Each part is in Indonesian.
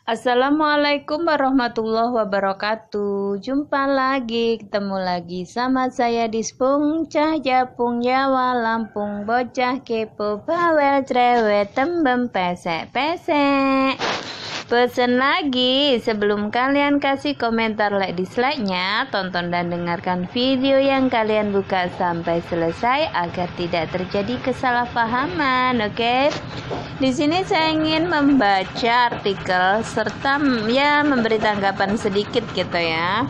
Assalamualaikum warahmatullahi wabarakatuh. Jumpa lagi, ketemu lagi sama saya di Spung Cah Japung Jawa Lampung. Bocah kepo bawel cerewet tembem pesek-pesek. Pesen lagi, sebelum kalian kasih komentar like dislike-nya, tonton dan dengarkan video yang kalian buka sampai selesai agar tidak terjadi kesalahpahaman, oke? Di sini saya ingin membaca artikel serta memberi tanggapan sedikit gitu ya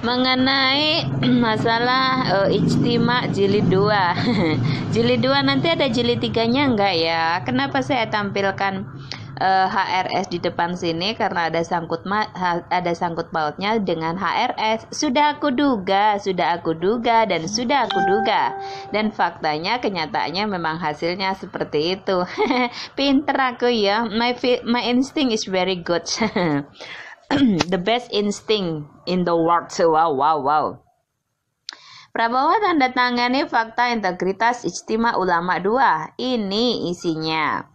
mengenai masalah Ijtima jilid 2. Jilid 2 nanti ada jilid 3-nya enggak ya? Kenapa saya tampilkan HRS di depan sini? Karena ada sangkut pautnya dengan HRS. Sudah aku duga dan faktanya kenyataannya memang hasilnya seperti itu. Pinter aku ya, my instinct is very good. The best instinct in the world. Wow. Prabowo tanda tangani fakta integritas Ijtima Ulama 2. Ini isinya.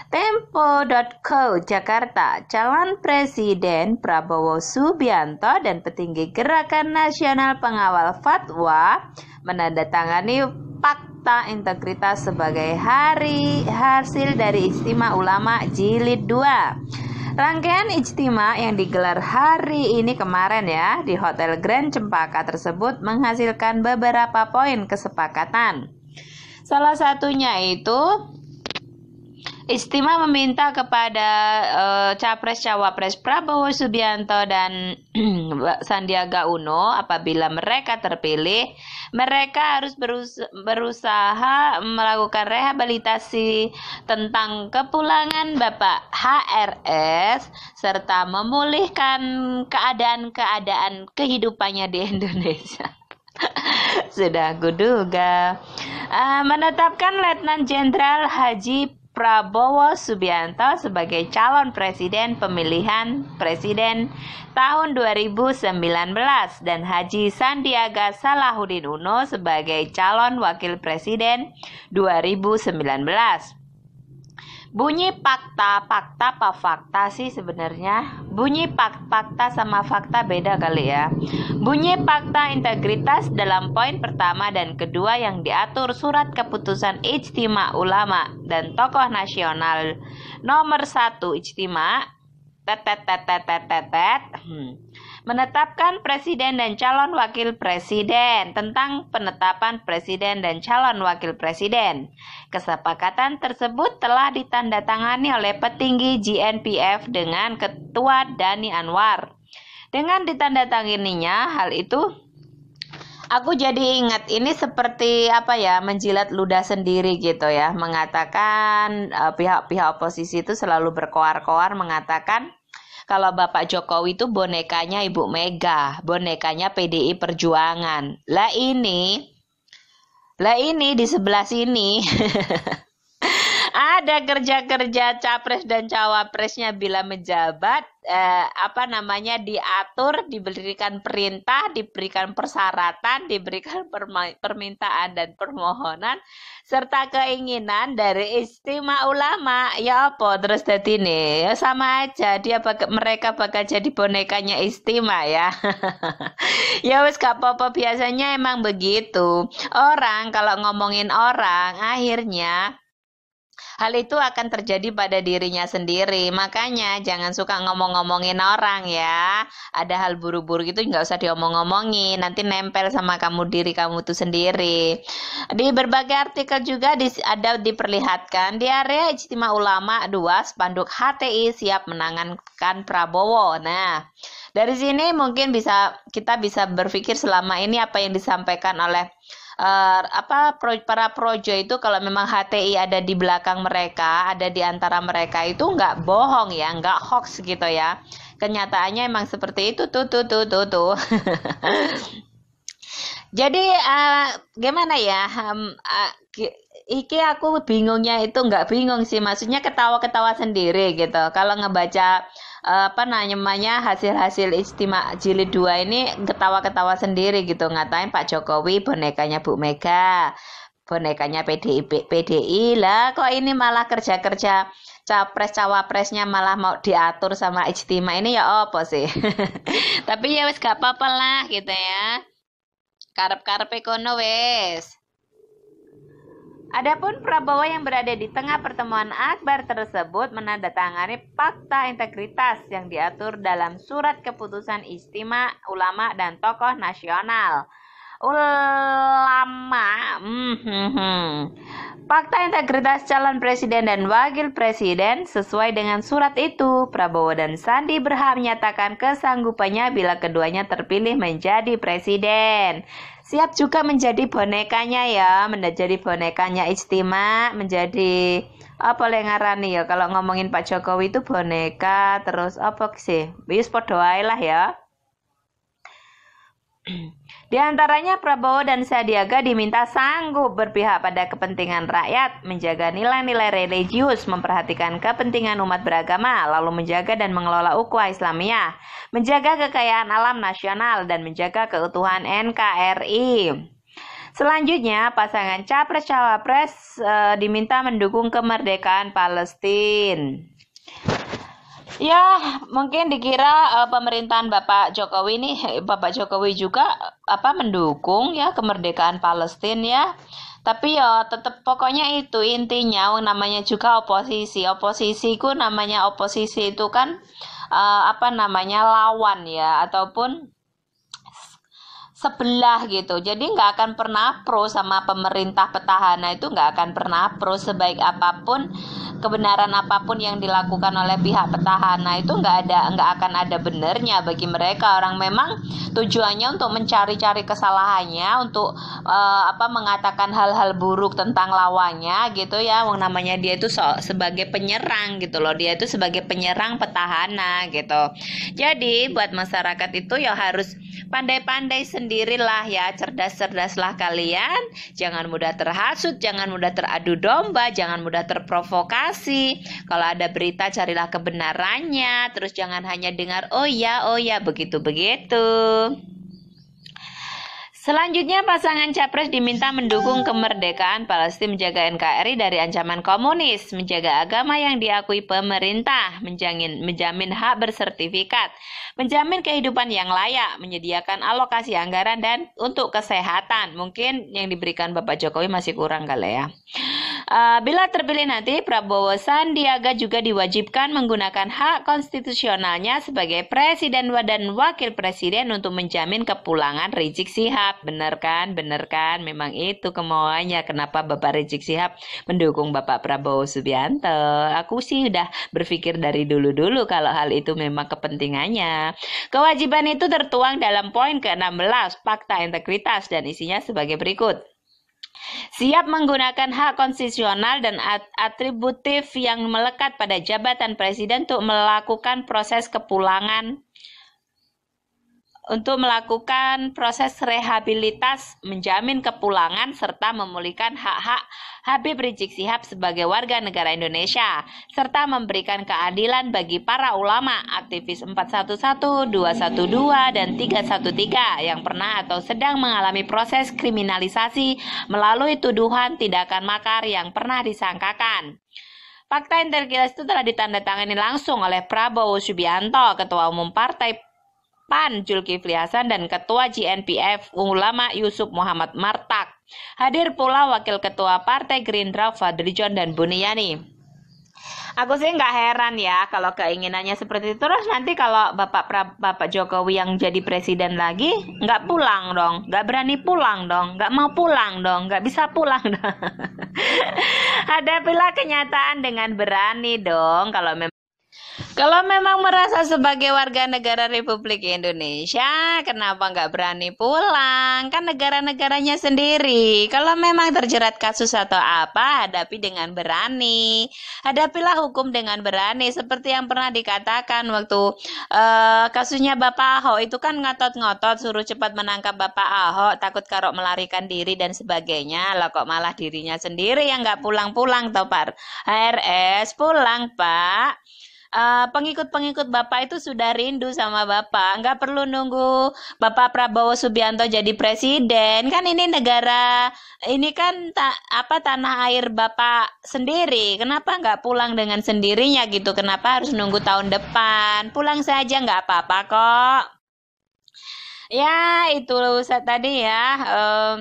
Tempo.co Jakarta, calon presiden Prabowo Subianto dan petinggi Gerakan Nasional Pengawal Fatwa menandatangani fakta integritas sebagai hasil dari Ijtima Ulama Jilid 2. Rangkaian ijtima yang digelar hari ini kemarin ya di Hotel Grand Cempaka tersebut menghasilkan beberapa poin kesepakatan. Salah satunya itu Ijtima meminta kepada Capres-Cawapres Prabowo Subianto dan Sandiaga Uno apabila mereka terpilih, mereka harus berusaha melakukan rehabilitasi tentang kepulangan Bapak HRS serta memulihkan keadaan kehidupannya di Indonesia. Sudah kuduga. Menetapkan Letnan Jenderal Haji Prabowo Subianto sebagai calon presiden pemilihan presiden tahun 2019 dan Haji Sandiaga Salahuddin Uno sebagai calon wakil presiden 2019. Bunyi fakta apa fakta sih sebenarnya? Bunyi fakta sama fakta beda kali ya. Bunyi fakta integritas dalam poin pertama dan kedua yang diatur surat keputusan Ijtima Ulama dan Tokoh Nasional nomor 1 Ijtima menetapkan presiden dan calon wakil presiden tentang penetapan presiden dan calon wakil presiden. Kesepakatan tersebut telah ditandatangani oleh petinggi GNPF dengan Ketua Dhani Anwar. Dengan ditandatanganinya hal itu, aku jadi ingat ini seperti menjilat ludah sendiri gitu ya. Mengatakan pihak-pihak oposisi itu selalu berkoar-koar mengatakan kalau Bapak Jokowi itu bonekanya Ibu Mega, bonekanya PDI Perjuangan. Lah ini di sebelah sini ada kerja-kerja capres dan cawapresnya bila menjabat diatur, diberikan perintah, diberikan persyaratan, diberikan permintaan dan permohonan serta keinginan dari Ijtima Ulama. Ya apa terus tadi nih? Ya sama aja mereka bakal jadi bonekanya Ijtima ya. Ya wis gak apa-apa, biasanya emang begitu. Orang kalau ngomongin orang akhirnya hal itu akan terjadi pada dirinya sendiri. Makanya jangan suka ngomong-ngomongin orang ya. Ada hal buru-buru gitu nggak usah diomong-ngomongin. Nanti nempel sama diri kamu tuh sendiri. Di berbagai artikel juga ada diperlihatkan di area Ijtima Ulama 2 spanduk HTI siap menangankan Prabowo. Nah, dari sini mungkin kita bisa berpikir selama ini apa yang disampaikan oleh para projo itu, kalau memang HTI ada di belakang mereka, ada di antara mereka, itu nggak bohong ya, nggak hoax gitu ya. Kenyataannya emang seperti itu tuh. Jadi gimana ya? Iki aku bingungnya itu nggak bingung sih, maksudnya ketawa-ketawa sendiri gitu. Kalau ngebaca hasil-hasil Ijtima Jilid 2 ini ketawa-ketawa sendiri gitu, ngatain Pak Jokowi bonekanya Bu Mega, bonekanya PDI lah, kok ini malah kerja-kerja capres cawapresnya malah mau diatur sama ijtima ini ya apa sih? Tapi ya wes gak apa-apa lah gitu ya. Karep-karep kono wes. Adapun Prabowo yang berada di tengah pertemuan akbar tersebut menandatangani fakta integritas yang diatur dalam surat keputusan Ijtima Ulama dan Tokoh Nasional. Fakta integritas calon presiden dan wakil presiden sesuai dengan surat itu. Prabowo dan Sandi berhak menyatakan kesanggupannya bila keduanya terpilih menjadi presiden. Siap juga menjadi bonekanya ya, menjadi bonekanya Ijtima, menjadi apa lengarani ya, kalau ngomongin Pak Jokowi itu boneka, terus apa sih, wis podo ae lah ya. Di antaranya Prabowo dan Sandiaga diminta sanggup berpihak pada kepentingan rakyat, menjaga nilai-nilai religius, memperhatikan kepentingan umat beragama, lalu menjaga dan mengelola ukhuwah Islamiyah, menjaga kekayaan alam nasional, dan menjaga keutuhan NKRI. Selanjutnya, pasangan Capres-Cawapres diminta mendukung kemerdekaan Palestina. Ya, mungkin dikira pemerintahan Bapak Jokowi ini, Bapak Jokowi juga mendukung ya kemerdekaan Palestina ya. Tapi ya tetap pokoknya itu intinya namanya juga oposisi. Oposisi itu namanya oposisi itu kan lawan ya, ataupun sebelah gitu. Jadi nggak akan pernah pro sama pemerintah petahana, itu nggak akan pernah pro. Sebaik apapun kebenaran apapun yang dilakukan oleh pihak petahana itu nggak akan ada benernya bagi mereka. Orang memang tujuannya untuk mencari-cari kesalahannya, untuk mengatakan hal-hal buruk tentang lawannya gitu ya. Namanya dia itu sebagai penyerang gitu loh, dia itu sebagai penyerang petahana gitu. Jadi buat masyarakat itu ya harus pandai-pandai sendirilah ya, cerdas-cerdaslah kalian, jangan mudah terhasut, jangan mudah teradu domba, jangan mudah terprovokasi. Kalau ada berita carilah kebenarannya, terus jangan hanya dengar oh ya begitu-begitu. Selanjutnya, pasangan capres diminta mendukung kemerdekaan Palestina, menjaga NKRI dari ancaman komunis, menjaga agama yang diakui pemerintah, menjamin hak bersertifikat, menjamin kehidupan yang layak, menyediakan alokasi anggaran dan untuk kesehatan. Mungkin yang diberikan Bapak Jokowi masih kurang kali ya. Bila terpilih nanti, Prabowo Sandiaga juga diwajibkan menggunakan hak konstitusionalnya sebagai presiden dan wakil presiden untuk menjamin kepulangan Rizik Syihab. Bener kan? Memang itu kemauannya. Kenapa Bapak Rizik Syihab mendukung Bapak Prabowo Subianto? Aku sih udah berpikir dari dulu-dulu kalau hal itu memang kepentingannya. Kewajiban itu tertuang dalam poin ke-16 Fakta Integritas dan isinya sebagai berikut. Siap menggunakan hak konstitusional dan atributif yang melekat pada jabatan presiden untuk melakukan proses kepulangan, untuk melakukan proses rehabilitas, menjamin kepulangan, serta memulihkan hak-hak Habib Rizik Syihab sebagai warga negara Indonesia, serta memberikan keadilan bagi para ulama, aktivis 411, 212, dan 313 yang pernah atau sedang mengalami proses kriminalisasi melalui tuduhan tindakan makar yang pernah disangkakan. Fakta integritas itu telah ditandatangani langsung oleh Prabowo Subianto, Ketua Umum Partai PAN Zulkifli Hasan, dan Ketua GNPF Ulama Yusuf Muhammad Martak. Hadir pula Wakil Ketua Partai Gerindra Fadlijon dan Buniyani. Aku sih nggak heran ya kalau keinginannya seperti itu. Terus nanti kalau Bapak Jokowi yang jadi presiden lagi nggak pulang dong, nggak berani pulang dong, nggak mau pulang dong, nggak bisa pulang dong. Hadapilah kenyataan dengan berani dong. Kalau memang merasa sebagai warga negara Republik Indonesia, kenapa nggak berani pulang? Kan negara-negaranya sendiri. Kalau memang terjerat kasus atau apa, hadapi dengan berani. Hadapilah hukum dengan berani. Seperti yang pernah dikatakan waktu kasusnya Bapak Ahok itu kan ngotot-ngotot suruh cepat menangkap Bapak Ahok, takut karo melarikan diri dan sebagainya. Lah kok malah dirinya sendiri yang nggak pulang-pulang toh Pak HRS, pulang Pak. pengikut-pengikut Bapak itu sudah rindu sama Bapak. Nggak perlu nunggu Bapak Prabowo Subianto jadi presiden. Kan ini negara, ini kan tanah air Bapak sendiri. Kenapa nggak pulang dengan sendirinya gitu? Kenapa harus nunggu tahun depan? Pulang saja nggak apa-apa kok. Ya, itu tadi ya.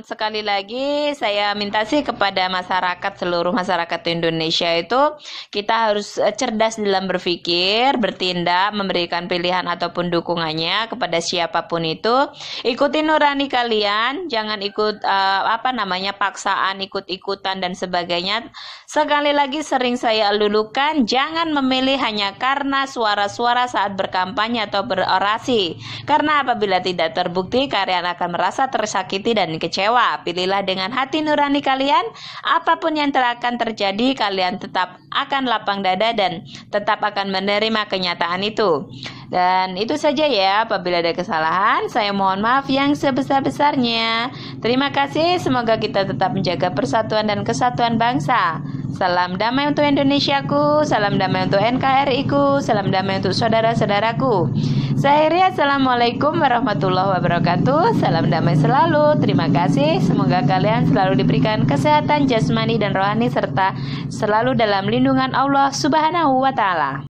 Sekali lagi saya minta sih kepada masyarakat, seluruh masyarakat Indonesia itu kita harus cerdas dalam berpikir, bertindak, memberikan pilihan ataupun dukungannya kepada siapapun itu. Ikuti nurani kalian, jangan ikut paksaan, ikut-ikutan dan sebagainya. Sekali lagi sering saya lulukan, jangan memilih hanya karena suara-suara saat berkampanye atau berorasi. Karena apabila tidak terbukti, kalian akan merasa tersakiti dan kecewa. Pilihlah dengan hati nurani kalian. Apapun yang akan terjadi, kalian tetap akan lapang dada dan tetap akan menerima kenyataan itu. Dan itu saja ya. Apabila ada kesalahan, saya mohon maaf yang sebesar-besarnya. Terima kasih. Semoga kita tetap menjaga persatuan dan kesatuan bangsa. Salam damai untuk Indonesiaku, salam damai untuk NKRI-ku, salam damai untuk saudara-saudaraku. Saya Ria, assalamualaikum warahmatullahi wabarakatuh. Salam damai selalu. Terima kasih. Semoga kalian selalu diberikan kesehatan jasmani dan rohani serta selalu dalam lindungan Allah Subhanahu wa Ta'ala.